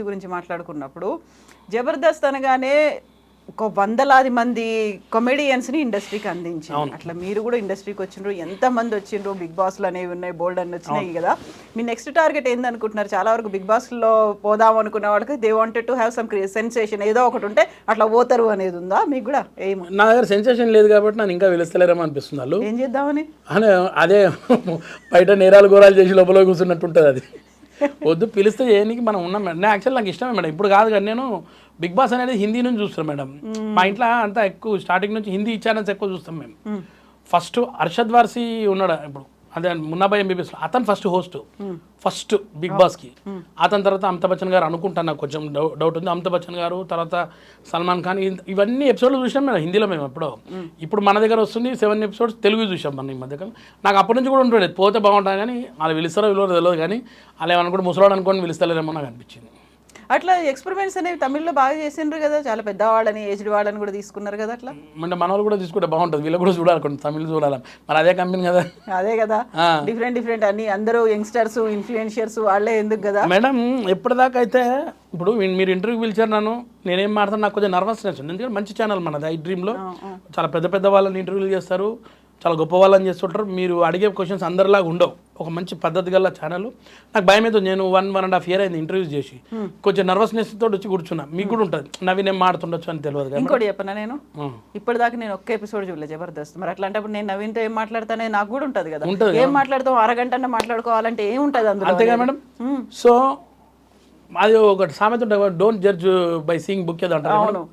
గురించి మాట్లాడుకున్నప్పుడు జబర్దస్త్ అనగానే ఒక వందలాది మంది కామెడియన్స్ని ఇండస్ట్రీకి అందించింది. అట్లా మీరు కూడా ఇండస్ట్రీకి వచ్చిండ్రు, ఎంతమంది వచ్చిండ్రు, బిగ్ బాస్లు అనేవి ఉన్నాయి, బోల్డ్ అని వచ్చినాయి కదా. మీ నెక్స్ట్ టార్గెట్ ఏందనుకుంటున్నారు? చాలా వరకు బిగ్ బాస్లో పోదాం అనుకున్న వాళ్ళకి they wanted to have some sensation, ఏదో ఒకటి ఉంటే అట్లా పోతారు అనేది ఉందా మీకు కూడా? ఏమో నా దగ్గర సెన్సేషన్ లేదు కాబట్టి నన్ను ఇంకా పిలుస్తలేరేమో అనిపిస్తుంది. వాళ్ళు ఏం చేద్దామని అదే బయట నేరాలు ఘోరాలు చేసి లోపల కూర్చున్నట్టు ఉంటుంది. అది వద్దు, పిలిస్తే చేయడానికి మనం ఉన్నాం మేడం. నేను యాక్చువల్ నాకు ఇష్టమే మేడం. ఇప్పుడు కాదు కానీ నేను బిగ్ బాస్ అనేది హిందీ నుంచి చూస్తాను మేడం. మా ఇంట్లో అంతా ఎక్కువ స్టార్టింగ్ నుంచి హిందీ ఛానల్స్ ఎక్కువ చూస్తాం మేము. ఫస్ట్ అర్షద్ వార్సీ ఉన్నాడు ఇప్పుడు, అదే మున్నాబాయ్ ఎంబీబీఎస్, అతను ఫస్ట్ బిగ్ బాస్కి. అతని తర్వాత అమితాబ్ బచ్చన్ గారు అనుకుంటాను, నాకు కొంచెం డౌట్ ఉంది. అమితాబ్ బచ్చన్ గారు, తర్వాత సల్మాన్ ఖాన్, ఇవన్నీ ఎపిసోడ్లు చూసాం మేము హిందీలో. మేము ఎప్పుడో, ఇప్పుడు మన దగ్గర వస్తుంది 7 ఎపిసోడ్స్ తెలుగు చూసాం మనం ఈ మధ్య. నాకు అప్పటి నుంచి కూడా ఉంటుండే పోతే బాగుంటుంది, కానీ వాళ్ళు పిలుస్తారో విలువ తెలియదు, కానీ వాళ్ళు ఏమనుకుంటే ముసలాడు అనుకోని పిలుస్తలేరేమో నాకు అనిపించింది. అట్లా ఎక్స్పెరిమెంట్స్ అనేవి తమిళ్లో బాగా చేసిండ్రు కదా, చాలా పెద్దవాళ్ళని ఏజ్డ్ వాళ్ళని కూడా తీసుకున్నారు కదా. అట్లా అంటే మన వాళ్ళు కూడా తీసుకుంటే బాగుంటుంది, వీళ్ళు కూడా చూడాలి, కొన్ని తమిళ్ చూడాలి, మరి అదే కంపెనీ కదా. అదే కదా, డిఫరెంట్ అన్ని అందరూ యంగ్స్టర్స్ ఇన్ఫ్లుయెన్షియర్స్ వాళ్ళే ఎందుకు కదా మేడం. ఎప్పటిదాకా అయితే ఇప్పుడు మీరు ఇంటర్వ్యూ పిలిచారు నన్ను, నేనేం మాట్లాడుతాను, నాకు కొంచెం నర్వస్నెస్ ఉంది. ఎందుకంటే మంచి ఛానల్ మనది, ఐ డ్రీమ్లో చాలా పెద్ద వాళ్ళని ఇంటర్వ్యూలు చేస్తారు, చాలా గొప్ప వాళ్ళని చేస్తుంటారు. మీరు అడిగే క్వశ్చన్స్ అందరిలాగా ఉండవు, ఒక మంచి పద్ధతి గల ఛానల్. నాకు భయం అవుతుంది, నేను 1.5 year అయింది ఇంటర్వ్యూస్ చేసి, కొంచెం నర్వస్నెస్ తోటి వచ్చి కూర్చున్నా. మీకు కూడా ఉంటుంది, నవీన్ ఏం మాట్లాడుతుండొచ్చు అని తెలియదు కదా. ఇంకోటి చెప్పనా, నేను ఇప్పటిదాకా నేను ఒక్క ఎపిసోడ్ చూడలేదు జబర్దస్త్. మరి అట్లాంటప్పుడు నేను నవీన్తో ఏం మాట్లాడతానే నాకు కూడా ఉంటుంది కదా. ఏం మాట్లాడతాం, అరగంట మాట్లాడుకోవాలంటే ఏముంటుంది అందులో, అంతేగా మేడం. సో అది ఒకటి సామెత ఉంటుంది, don't judge by seeing book ఏదో అంటారు.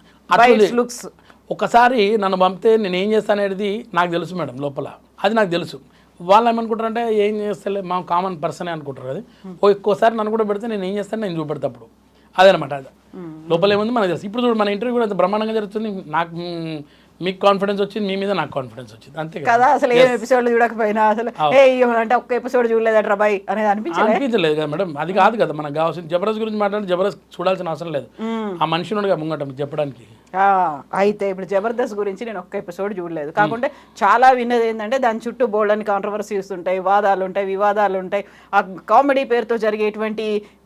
లుక్స్ ఒకసారి నన్ను పంపితే నేను ఏం చేస్తాను అనేది నాకు తెలుసు మేడం, లోపల అది నాకు తెలుసు. వాళ్ళు ఏమనుకుంటారంటే ఏం చేస్తలే, మా కామన్ పర్సనే అనుకుంటారు. అది ఒక్కోసారి నన్ను కూడా పెడితే నేను ఏం చేస్తాను నేను చూపెడతా అప్పుడు, అదనమాట. అది లోపల ఏముంది మనకు తెలుసు. ఇప్పుడు చూడు మన ఇంటర్వ్యూ కూడా బ్రహ్మాండంగా జరుగుతుంది. నాకు మీకు కాన్ఫిడెన్స్ వచ్చింది, మీ మీద నాకు కాన్ఫిడెన్స్ వచ్చింది, అంతే కదా. అసలు ఏ ఎపిసోడ్ చూడకపోయినా అసలు అంటే ఒక్క ఎపిసోడ్ చూడలేదట్రా బాయ్ అనేది అనిపించలేదు కదా మేడం. అది కాదు కదా మనకు కావాల్సింది. జబర్దస్త్ గురించి మాట్లాడి జబర్దస్త్ చూడాల్సిన అవసరం లేదు, ఆ మనిషి నుండిగా ముంగట చెప్పడానికి. అయితే ఇప్పుడు జబర్దస్త్ గురించి నేను ఒక్క ఎపిసోడ్ చూడలేదు, కాకుంటే చాలా విన్నది ఏంటంటే దాని చుట్టూ బోల్డ్ అని కాంట్రవర్సీస్ ఉంటాయి, వాదాలు ఉంటాయి, వివాదాలు ఉంటాయి, ఆ కామెడీ పేరుతో జరిగేటువంటి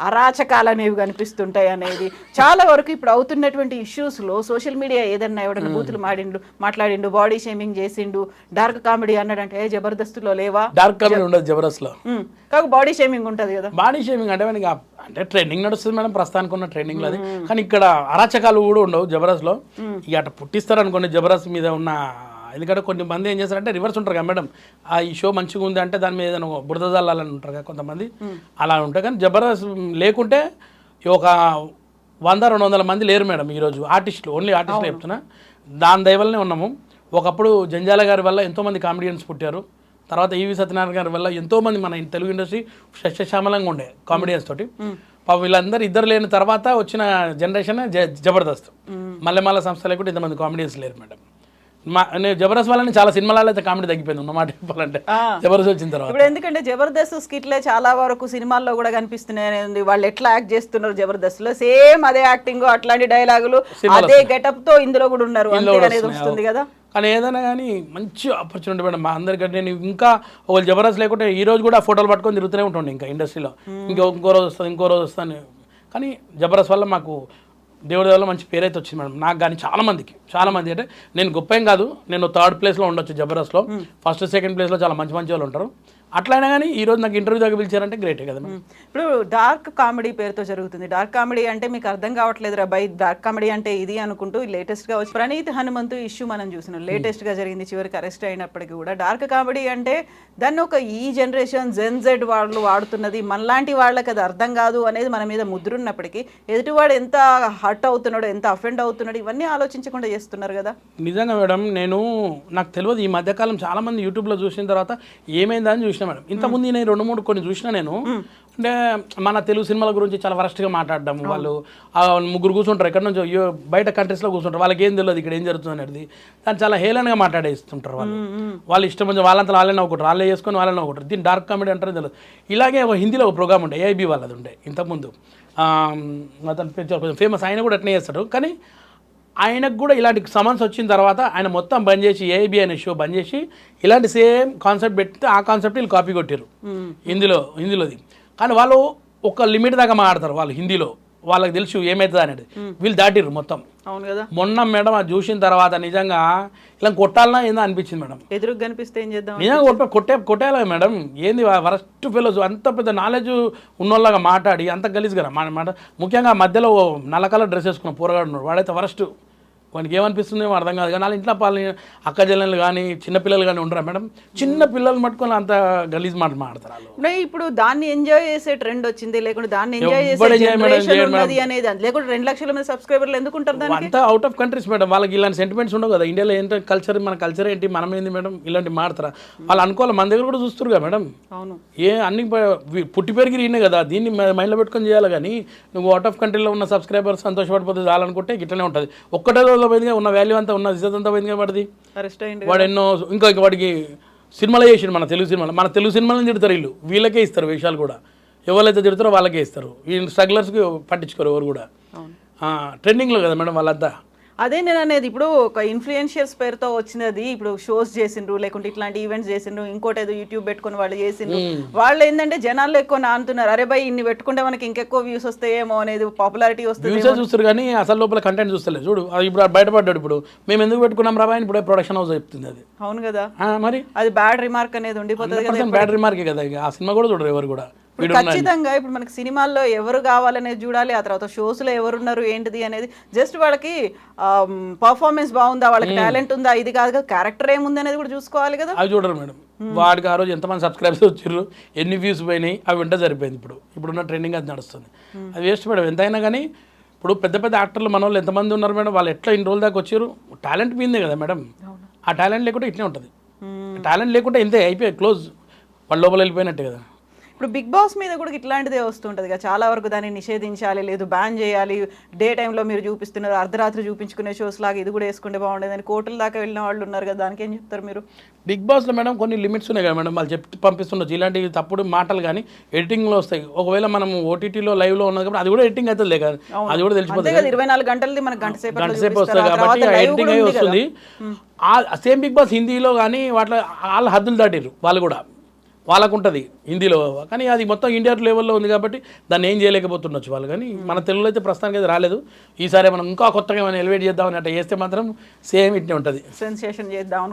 అరాచకాలు అనేవి కనిపిస్తుంటాయి అనేది. చాలా వరకు ఇప్పుడు అవుతున్నటువంటి ఇష్యూస్లో సోషల్ మీడియా ఏదన్నా ఎవడన్నా బూతులు మాట్లాడిండు, బాడీ షేమింగ్ చేసిండు, డార్క్ కామెడీ అన్నాడంటే జబర్దస్త్లో లేవా? డార్క్ కామెడీ ఉండదు జబర్దస్త్లో, కాకు బాడీ షేమింగ్ ఉంటుంది కదా. బాడీ షేమింగ్ అంటే ట్రెండింగ్ నడుస్తుంది మేడం, ప్రస్తుతానికి ఉన్న ట్రెండింగ్ లో అది. కానీ ఇక్కడ అరాచకాలు కూడా ఉండవు జబర్దస్త్లో. ఇక అట్లా పుట్టిస్తారు అనుకోండి జబర్దస్త్ మీద ఉన్న. ఎందుకంటే కొన్ని మంది ఏం చేస్తారంటే రివర్స్ ఉంటారు కదా మేడం, ఈ షో మంచిగా ఉంది అంటే దాని మీద ఏదైనా బురద జల్లాలని ఉంటారు కదా కొంతమంది, అలా ఉంటాయి. కానీ జబర్దస్త్ లేకుంటే ఒక 100-200 మంది లేరు మేడం ఈరోజు ఆర్టిస్టులు, ఓన్లీ ఆర్టిస్టులు చెప్తున్నా. దాని దయవల్లనే ఉన్నాము. ఒకప్పుడు జంజాల గారి వల్ల ఎంతోమంది కామెడియన్స్ పుట్టారు, తర్వాత ఈవి సత్యనారాయణ గారి వల్ల ఎంతోమంది మన తెలుగు ఇండస్ట్రీ సస్యశ్యామలంగా ఉండే కామెడియన్స్ తోటి. వీళ్ళందరూ ఇద్దరు లేని తర్వాత వచ్చిన జనరేషన్ జబర్దస్త్. మల్లెమాల సంస్థ లేకుంటే ఇంతమంది కామెడియన్స్ లేరు మేడం. నేను జబర్దస్త్ వాళ్ళని చాలా సినిమాలలో అయితే కామెడీ తగ్గిపోయింది ఉన్నమాట చెప్పాలంటే జబర్దస్త్ వచ్చిన తర్వాత. ఇప్పుడు ఎందుకంటే జబర్దస్త్ స్కిట్లే చాలా వరకు సినిమాల్లో కూడా కనిపిస్తున్నాయి. వాళ్ళు ఎట్లా యాక్ట్ చేస్తున్నారు జబర్దస్త్లో, సేమ్ అదే యాక్టింగ్, అట్లాంటి డైలాగులు, అదే గెటప్ తో ఇందులో కూడా ఉన్నారు అనేది వస్తుంది కదా. కానీ ఏదైనా కానీ మంచి ఆపర్చునిటీ మేడం మా అందరికంటే. నేను ఇంకా ఒకళ్ళు జబర్దస్త్ లేకుంటే ఈ రోజు కూడా ఫోటోలు పట్టుకొని తిరుగుతూనే ఉంటుండే ఇంకా ఇండస్ట్రీలో, ఇంకో రోజు వస్తుంది. కానీ జబర్దస్త్ వల్ల మాకు దేవుడి వల్ల మంచి పేరైతే వచ్చింది మేడం, నాకు కానీ చాలా మంది. అంటే నేను గొప్ప ఏం కాదు, నేను 3rd ప్లేస్లో ఉండొచ్చు జబర్దస్త్లో, 1st, 2nd ప్లేస్లో చాలా మంచి వాళ్ళు ఉంటారు. అట్లయినా కానీ ఈ రోజు నాకు ఇంటర్వ్యూ దగ్గర పిలిచారంటే గ్రేటే కదా. ఇప్పుడు డార్క్ కామెడీ పేరుతో జరుగుతుంది. డార్క్ కామెడీ అంటే మీకు అర్థం కావట్లేదు రా బై, డార్క్ కామెడీ అంటే ఇది అనుకుంటూ లేటెస్ట్గా వచ్చి ప్రణీత్ హనుమంతు ఇష్యూ మనం చూసినాం, లేటెస్ట్గా జరిగింది, చివరికి అరెస్ట్ అయినప్పటికీ కూడా. డార్క్ కామెడీ అంటే దాన్ని ఒక ఈ జనరేషన్ జెన్జెడ్ వాళ్ళు వాడుతున్నది, మనలాంటి వాళ్ళకి అది అర్థం కాదు అనేది మన మీద ముద్రున్నప్పటికీ ఎదుటివాడు ఎంత హర్ట్ అవుతున్నాడు, ఎంత అఫెండ్ అవుతున్నాడు, ఇవన్నీ ఆలోచించకుండా చేస్తున్నారు కదా. నిజంగా మేడం, నాకు తెలియదు ఈ మధ్యకాలం చాలా మంది యూట్యూబ్లో చూసిన తర్వాత ఏమైందని చూసిన మేడం. ఇంతకుముందు నేను 2-3 కొన్ని చూసిన నేను. అంటే మన తెలుగు సినిమాల గురించి చాలా వరస్ట్గా మాట్లాడడం, వాళ్ళు 3 కూర్చుంటారు ఎక్కడి నుంచో బయట కంట్రీస్లో కూర్చుంటారు, వాళ్ళకి ఏం తెలియదు ఇక్కడ ఏం జరుగుతుంది అనేది, దాన్ని చాలా హేళనగా మాట్లాడేస్తుంటారు వాళ్ళు ఇష్టం వచ్చి వాళ్ళంతా వాళ్ళని ఒకటి వాళ్ళే చేసుకొని వాళ్ళని ఒకటి. దీన్ని డార్క్ కామెడీ అంటారో తెలియదు. ఇలాగే ఒక హిందీలో ఒక ప్రోగ్రామ్ ఉండే ఏఐబీ వాళ్ళది ఉండే ఇంతకుముందు, అతను కొంచెం ఫేమస్, ఆయన కూడా అట్నే చేస్తాడు. కానీ ఆయనకు కూడా ఇలాంటి సమన్స్ వచ్చిన తర్వాత ఆయన మొత్తం బంద్ చేసి ఏఐబీ అనే షో బంద్ చేసి ఇలాంటి సేమ్ కాన్సెప్ట్ పెడితే ఆ కాన్సెప్ట్ వీళ్ళు కాపీ కొట్టారు హిందీలోది. కానీ వాళ్ళు ఒక లిమిట్ దాకా మాట్లాడతారు వాళ్ళు హిందీలో, వాళ్ళకి తెలుసు ఏమవుతుంది అనేది. వీళ్ళు దాటిర్రు మొత్తం. అవును కదా. మొన్న మేడం అది చూసిన తర్వాత నిజంగా ఇలా కొట్టాలన్నా ఏందో అనిపించింది మేడం. ఎదురుగా కనిపిస్తే ఏం చేద్దాం, నిజంగా కొట్టేయాలి మేడం. ఏంది వరస్ట్ ఫెలోస్, అంత పెద్ద నాలెడ్జ్ ఉన్నోళ్ళగా మాట్లాడి అంత గలీజ్ కదా మాట. ముఖ్యంగా మధ్యలో నల్ల కలర్ డ్రెస్ వేసుకున్న పోరగాడు ఉన్నాడు, వాడైతే వరస్ట్. వానికి ఏమనిపిస్తుందేమో అర్థం కాదు. కానీ వాళ్ళ ఇంట్లో అక్క చెల్లెలు కానీ చిన్నపిల్లలు కానీ ఉండరా మేడం? చిన్న పిల్లలు మట్టుకొని అంత గలీజ్ మాట మాడతారు వాళ్ళు. ఇప్పుడు దాన్ని ఎంజాయ్ చేసే ట్రెండ్ వచ్చింది, లేకుంటే దాన్ని ఎంజాయ్ చేసే జనరేషన్ ఉన్నది అనేది, లేకుంటే 2 లక్షల మంది సబ్స్క్రైబర్లు ఎందుకు ఉంటారు దానికి? అంతా అవుట్ ఆఫ్ కంట్రీస్ మేడం. వాళ్ళకి ఇలాంటి సెంటిమెంట్స్ ఉండవు కదా. ఇండియాలో ఏంటంటే కల్చర్, మన కల్చర్ ఏంటి, మనం ఏంది మేడం, ఇలాంటి మాడతారా వాళ్ళు అనుకోవాలి. మన దగ్గర కూడా చూస్తారు కదా మేడం. అవును, అన్ని పుట్టి పెరిగి ఈయనే కదా, దీన్ని మైండ్లో పెట్టుకొని చేయాలి. కానీ నువ్వు అవుట్ ఆఫ్ కంట్రీలో ఉన్న సబ్స్క్రైబర్స్ సంతోషపడిపోతే చాలనుకుంటే ఇట్లనే ఉంటుంది. ఒక్కటే పోయిందిగా ఉన్న వాల్యూ అంతా, ఉన్న ఇజ్జత్ అంతా పోయిందిగా వాడిది. వాడు ఎన్నో ఇంకా వాడికి సినిమాలో చేసిండు, మన తెలుగు సినిమాలను తిడతారు వీళ్ళు, వీళ్ళకే ఇస్తారు వేషాలు కూడా. ఎవరైతే తిడతారో వాళ్ళకే ఇస్తారు. ఈ స్ట్రగ్లర్స్కి పట్టించుకోరు ఎవరు కూడా. ట్రెండింగ్లో కదా మేడం వాళ్ళంతా. అదే నేను అనేది. ఇప్పుడు ఒక ఇన్ఫ్లుయెన్షియర్స్ పేరుతో వచ్చినది, ఇప్పుడు షోస్ చేసిండ్రు, లేకుంటే ఇట్లాంటి ఈవెంట్స్ చేసిండ్రు, ఇంకోటి ఏదో యూట్యూబ్ పెట్టుకుని వాళ్ళు చేసిండ్రు. వాళ్ళు ఏంటంటే జనాల్లో ఎక్కువ నానుతున్నారు, అరే భయ్ ఇన్ని పెట్టుకుంటే మనకి ఇంకెక్కువ వ్యూస్ వస్తాయేమో అనేది, పాపులారిటీ వస్తుంది చూస్తారు. కానీ అసలు లోపల కంటెంట్ చూస్తలేదు. చూడు ఇప్పుడు బయటపడ్డాడు. ఇప్పుడు మేము ఎందుకు పెట్టుకున్నాం రాబాయ్, ఇప్పుడు ప్రొడక్షన్ హౌస్ చెప్తుంది అది. అవును కదా. మరి అది బ్యాడ్ రిమార్క్ అనేది ఉండిపోతుంది కదా. బ్యాడ్ రిమార్కే కదా. ఆ సినిమా కూడా చూడరు ఎవరు కూడా. ఖచ్చితంగా ఇప్పుడు మనకి సినిమాల్లో ఎవరు కావాలనేది చూడాలి, ఆ తర్వాత షోస్లో ఎవరున్నారు ఏంటిది అనేది. జస్ట్ వాళ్ళకి పర్ఫార్మెన్స్ బాగుందా, వాళ్ళకి టాలెంట్ ఉందా, ఇది కాదు కదా, క్యారెక్టర్ ఏముంది అనేది కూడా చూసుకోవాలి కదా. అవి చూడరు మేడం. వాడికి ఆ రోజు ఎంతమంది సబ్స్క్రైబర్స్ వచ్చారు, ఎన్ని వ్యూస్ పోయినాయి, అవి వింటే సరిపోయింది. ఇప్పుడున్న ట్రెండింగ్ అది నడుస్తుంది. అది వేస్ట్ మేడం. ఎంతైనా కానీ ఇప్పుడు పెద్ద పెద్ద యాక్టర్లు మన వాళ్ళు ఎంతమంది ఉన్నారు మేడం, వాళ్ళు ఎట్లా ఇన్ని రోజుల దాకా వచ్చారు. టాలెంట్ పోయిందే కదా మేడం. ఆ టాలెంట్ లేకుంటే ఇట్లే ఉంటుంది. టాలెంట్ లేకుంటే ఇంతే, అయిపోయి క్లోజ్, వాళ్ళ లోపల వెళ్ళిపోయినట్టే కదా. ఇప్పుడు బిగ్ బాస్ మీద కూడా ఇట్లాంటిదే వస్తుంటుంది కదా, చాలా వరకు దాన్ని నిషేధించాలి, లేదు బ్యాన్ చేయాలి, డే టైంలో మీరు చూపిస్తున్నారు, అర్ధరాత్రి చూపించుకునే షోస్ లాగా ఇది కూడా వేసుకుంటే బాగుండేదని కోర్టుల దాకా వెళ్ళిన వాళ్ళు ఉన్నారు కదా, దానికి ఏం చెప్తారు మీరు? బిగ్ బాస్లో మేడం కొన్ని లిమిట్స్ ఉన్నాయి కదా మేడం, వాళ్ళు చెప్పి పంపిస్తుండొచ్చు. ఇలాంటి తప్పుడు మాటలు కానీ ఎడిటింగ్లో వస్తాయి. ఒకవేళ మనం ఓటీటీలో లైవ్లో ఉన్నది కాబట్టి అది కూడా ఎడిటింగ్ అవుతుంది లేక, అది కూడా తెలిసిపోతుంది. 24 గంటలది మనకు గంట సేపు వస్తుంది కాబట్టి ఎడిటింగ్ అయి వస్తుంది. సేమ్ బిగ్ బాస్ హిందీలో కానీ వాటిలో వాళ్ళ హద్దులు దాటిరు వాళ్ళు కూడా, వాళ్ళకు ఉంటుంది హిందీలో. కానీ అది మొత్తం ఇండియా లెవెల్లో ఉంది కాబట్టి దాన్ని ఏం చేయలేకపోతుండొచ్చు వాళ్ళు. కానీ మన తెలుగులో అయితే ప్రస్తుతానికి అయితే రాలేదు. ఈసారి మనం ఇంకా కొత్తగా ఏమైనా ఎలివేట్ చేద్దామని అట్లా చేస్తే మాత్రం సేమ్ ఇట్నే ఉంటుంది, సెన్సేషన్ చేద్దాం.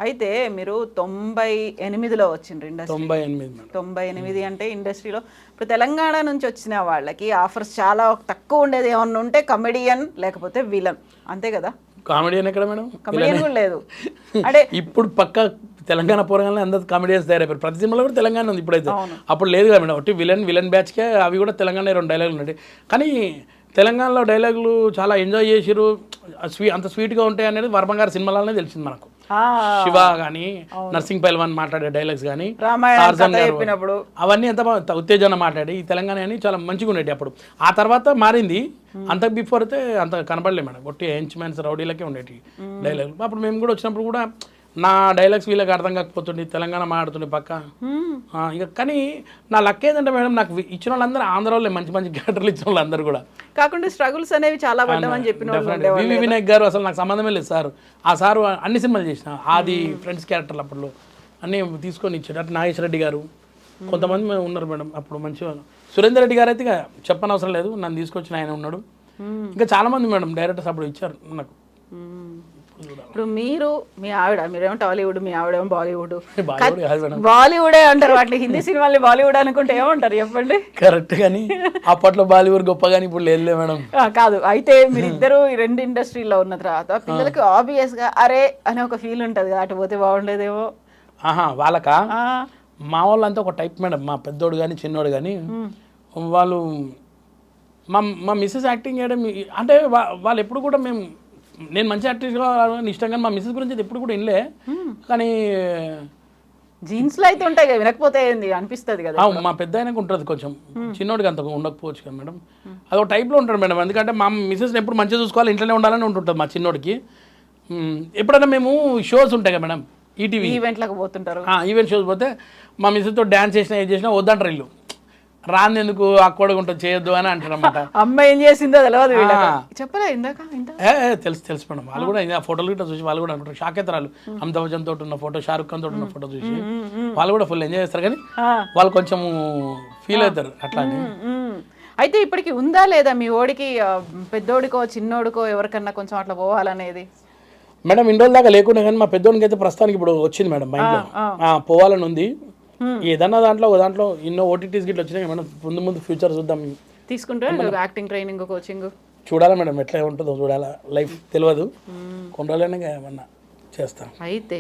అయితే మీరు 98లో వచ్చిండ్రు ఇండస్ట్రీ. 98 అంటే ఇండస్ట్రీలో ఇప్పుడు తెలంగాణ నుంచి వచ్చిన వాళ్ళకి ఆఫర్స్ చాలా తక్కువ ఉండేది. ఏమన్నా ఉంటే కమెడియన్ లేకపోతే విలన్, అంతే కదా. కామెడియన్ ఎక్కడ మేడం? కమెడియన్ కూడా లేదు. అంటే ఇప్పుడు పక్క తెలంగాణ పోరగానే అందరు కామెడియన్స్ తయారైపోయారు. ప్రతి సినిమాలో కూడా తెలంగాణ ఉంది ఇప్పుడైతే. అప్పుడు లేదు కదా మేడం. ఒకటి విలన్ బ్యాచ్కే అవి కూడా తెలంగాణ 2 డైలాగులు ఉన్నాయి. కానీ తెలంగాణలో డైలాగులు చాలా ఎంజాయ్ చేసిరు, అంత స్వీట్గా ఉంటాయి అనేది వర్మ గారి సినిమాలనే తెలిసింది మనకు. శివ కానీ, నర్సింగ్ పైల్వాన్ మాట్లాడే డైలాగ్స్ కానీ, అవన్నీ ఎంత ఉత్తేజన మాట్లాడి ఈ తెలంగాణ అని చాలా మంచిగా ఉండేవి అప్పుడు. ఆ తర్వాత మారింది. అంత బిఫోర్ అయితే అంత కనపడలేదు మేడం. ఒట్టి హెంచ్మెన్స్ రౌడీలకే ఉండేవి డైలాగులు. అప్పుడు మేము కూడా వచ్చినప్పుడు కూడా నా డైలాగ్స్ వీళ్ళకి అర్థం కాకపోతుండే, తెలంగాణ మాట్లాడుతుండే పక్క. ఇక కానీ నా లక్ ఏంటంటే మేడం, నాకు ఇచ్చిన వాళ్ళందరూ ఆంధ్ర వాళ్ళే, మంచి మంచి క్యారెక్టర్లు ఇచ్చిన వాళ్ళందరూ కూడా. కాకుండా స్ట్రగుల్స్ అనేవి చాలా పడ్డామని చెప్పిన వివి వినాయక్ గారు అసలు నాకు సంబంధమే లేదు సార్. ఆ సారు అన్ని సినిమాలు చేసిన, ఆది ఫ్రెండ్స్ క్యారెక్టర్లు అప్పుడు అన్నీ తీసుకొని ఇచ్చాడు. అటు నాగేశ్వర రెడ్డి గారు, కొంతమంది ఉన్నారు మేడం అప్పుడు మంచిగా. సురేందర్ రెడ్డి గారు అయితే ఇక చెప్పనవసరం లేదు, నన్ను తీసుకొచ్చిన ఆయన ఉన్నాడు. ఇంకా చాలామంది మేడం డైరెక్టర్స్ అప్పుడు ఇచ్చారు నాకు. ఇప్పుడు మీరు, మీ ఆవిడ, మీరేమో టాలీవుడ్, మీ ఆవిడేమో బాలీవుడ్. బాలీవుడే అంటారు వాటిని, హిందీ సినిమాల్ని బాలీవుడ్ అనుకుంటే ఏమంటారు చెప్పండి? కరెక్ట్. కానీ అప్పట్లో బాలీవుడ్ గొప్ప, కానీ ఇప్పుడు లేదు మేడం. కాదు. అయితే మీరు ఇద్దరు ఈ 2 ఇండస్ట్రీలో ఉన్న తర్వాత పిల్లలకి ఆబ్వియస్ గా అరే అనే ఒక ఫీల్ ఉంటుంది కదా, అటు పోతే బాగుండేదేమో. వాళ్ళకా? మా వాళ్ళంతా ఒక టైప్ మేడం. మా పెద్దోడు కానీ చిన్నోడు కానీ వాళ్ళు మా మిస్సెస్ యాక్టింగ్ చేయడం అంటే వాళ్ళు ఎప్పుడు కూడా నేను మంచి యాక్ట్రెస్గా ఇష్టంగా మా మిస్సెస్ గురించి ఎప్పుడు కూడా వినలే. కానీ జీన్స్లో అయితే ఉంటాయి కదా, వినకపోతే అనిపిస్తుంది కదా. మా పెద్ద ఆయనకు ఉంటుంది కొంచెం, చిన్నోడికి అంత ఉండకపోవచ్చు కదా మేడం. అదొక టైప్లో ఉంటాడు మేడం. ఎందుకంటే మా మిస్సెస్ని ఎప్పుడు మంచిగా చూసుకోవాలి, ఇంట్లోనే ఉండాలని ఉంటుంటుంది మా చిన్నోడికి. ఎప్పుడైనా మేము షోస్ ఉంటాయి కదా మేడం, ఈటీవీ ఈవెంట్లకు పోతుంటారు. ఈవెంట్ షోస్ పోతే మా మిస్సెస్తో డ్యాన్స్ చేసినా ఏం చేసినా వద్దంటారు ఇల్లు. రాంది ఎందుకు అక్కడికి ఉంటుంది, చేయొద్దు అని అంటారు అన్నమాట. అమ్మాయి ఏం చేసిందో తెలియదు, చెప్పలే ఇందాక. తెలుసు మేడం. వాళ్ళు కూడా ఫోటోలు గిట్ట చూసి వాళ్ళు కూడా అంటారు షాక్ అవుతారు. అమితాబ్ బచ్చన్ తోటి ఉన్న ఫోటో, షారుఖ్ ఖాన్ తోటి ఉన్న ఫోటో చూసి వాళ్ళు కూడా ఫుల్ ఎంజాయ్ చేస్తారు. కానీ వాళ్ళు కొంచెం ఫీల్ అవుతారు అట్లా అని. అయితే ఇప్పటికి ఉందా లేదా మీ ఓడికి పెద్దోడికో చిన్నోడికో ఎవరికన్నా కొంచెం అట్లా పోవాలనేది? మేడం ఇన్ని రోజుల దాకా లేకుండా కానీ మా పెద్దోనికి అయితే ప్రస్తుతానికి ఇప్పుడు వచ్చింది మేడం మైండ్లో పోవాలని ఉంది. ఏదన్నా దాంట్లో ఒక దాంట్లో ఎన్నో ఓటీటీస్ గిట్ల వచ్చినాయి మేడం. ముందు ఫ్యూచర్ చూద్దాం. తీసుకుంటే యాక్టింగ్ ట్రైనింగ్ కోచింగ్ చూడాలా మేడం, ఎట్లా ఉంటుందో చూడాలా. లైఫ్ తెలియదు, కొన్ని రోజులైనా ఏమన్నా చేస్తాం. అయితే